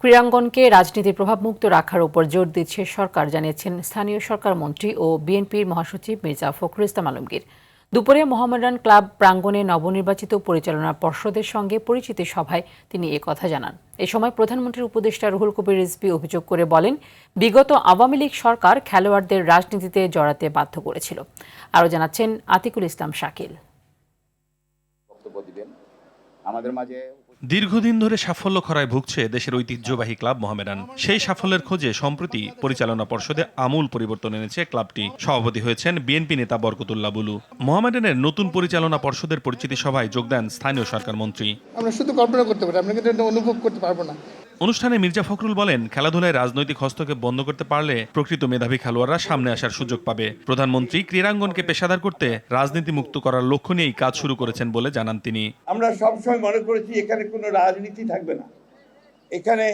ক্রীড়াঙ্গনকে রাজনীতির প্রভাবমুক্ত রাখার উপর জোর দিচ্ছে সরকার, জানিয়েছেন স্থানীয় সরকার মন্ত্রী ও বিএনপির মহাসচিব মির্জা ফখরুল ইসলাম আলমগীর। দুপুরে মোহামেডান ক্লাব প্রাঙ্গণে নবনির্বাচিত পরিচালনা পর্ষদের সঙ্গে পরিচিতি সভায় তিনি কথা জানান। এ সময় প্রধানমন্ত্রীর উপদেষ্টা রুহুল কবির রিজভী অভিযোগ করে বলেন, বিগত আওয়ামী লীগ সরকার খেলোয়াড়দের রাজনীতিতে জড়াতে বাধ্য করেছিল। আরও জানাচ্ছেন আতিকুল ইসলাম শাকিল। দীর্ঘদিন ধরে সাফল্য খরায় ভুগছে দেশের ঐতিহ্যবাহী ক্লাব মোহামেডান। সেই সাফল্যের খোঁজে সম্প্রতি পরিচালনা পর্ষদে আমূল পরিবর্তন এনেছে ক্লাবটি। সভাপতি হয়েছেন বিএনপি নেতা বরকতুল্লাহ বুলু। মোহামেডানের নতুন পরিচালনা পর্ষদের পরিচিতি সভায় যোগ দেন স্থানীয় সরকার মন্ত্রী। আমরা শুধু কল্পনা করতে পারি, আমরা কিন্তু অনুভব করতে পারবো না। অনুষ্ঠানে মির্জা ফখরুল বলেন, খেলাধুলায় রাজনৈতিক হস্তক্ষেপ বন্ধ করতে পারলে প্রকৃত মেধাবী খেলোয়াড়রা সামনে আসার সুযোগ পাবে। প্রধানমন্ত্রী ক্রীড়াঙ্গনকে পেশাদার করতে রাজনীতি মুক্ত করার লক্ষ্য নিয়েই কাজ শুরু করেছেন বলে জানান তিনি। আমরা সবসময় মনে করেছি এখানে কোনো রাজনীতি থাকবে না, এখানে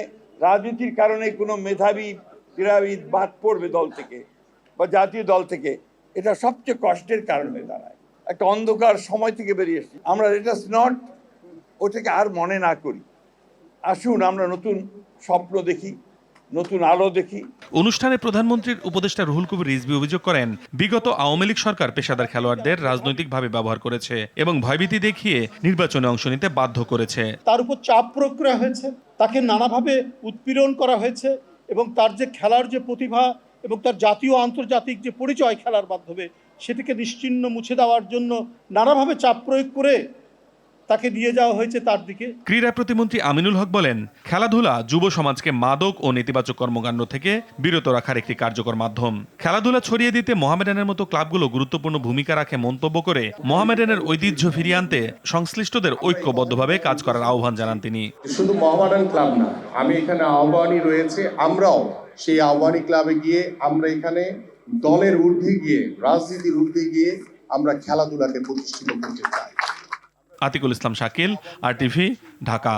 রাজনীতির কারণে কোনো মেধাবী ক্রীড়াবিদ বাদ পড়বে দল থেকে বা জাতীয় দল থেকে, এটা সবচেয়ে কষ্টের কারণ হয়ে দাঁড়ায়। একটা অন্ধকার সময় থেকে বেরিয়ে এসেছি আমরা, এটা নট ওটাকে আর মনে না করি। আসুন আমরা নতুন স্বপ্ন দেখি, নতুন আলো দেখি। অনুষ্ঠানে প্রধানমন্ত্রীর উপদেষ্টা রুহুল কবির রিজভী অভিযোগ করেন, বিগত আওয়ামী লীগ সরকার পেশাদার খেলোয়াড়দের রাজনৈতিকভাবে ব্যবহার করেছে এবং ভয়ভীতি দেখিয়ে নির্বাচনে অংশ নিতে বাধ্য করেছে। তার উপর চাপ প্রয়োগ করা হয়েছে, তাকে নানাভাবে উৎপীড়ন করা হয়েছে এবং তার যে খেলার যে প্রতিভা এবং তার জাতীয় আন্তর্জাতিক যে পরিচয় খেলার মাধ্যমে, সেটিকে নিশ্চিহ্ন মুছে দেওয়ার জন্য নানাভাবে চাপ প্রয়োগ করে তাকে দিয়ে যাওয়া হয়েছে তার দিকে। ক্রীড়া প্রতিমন্ত্রী আমিনুল হক বলেন, খেলাধুলা যুব সমাজকে মাদক ও নেতিবাচক কর্মকাণ্ড থেকে বিরত রাখার একটি কার্যকর মাধ্যম। খেলাধুলা ছড়িয়ে দিতে মোহামেডানের মতো ক্লাবগুলো গুরুত্বপূর্ণ ভূমিকা রাখে মন্তব্য করে মোহামেডানের ঐতিহ্য ফিরিয়ে আনতে সংশ্লিষ্টদের ঐক্যবদ্ধভাবে কাজ করার আহ্বান জানান তিনি। শুধু মোহামেডান ক্লাব না, আমি এখানে আহ্বানী রয়েছে, আমরাও সেই আহ্বানী ক্লাবে গিয়ে আমরা এখানে দলের ঊর্ধ্বে গিয়ে, রাজনীতির ঊর্ধ্বে গিয়ে আমরা খেলাধুলাকে প্রতিষ্ঠিত করতে চাই। আতিকুল ইসলাম শাকিল, RTV, ঢাকা।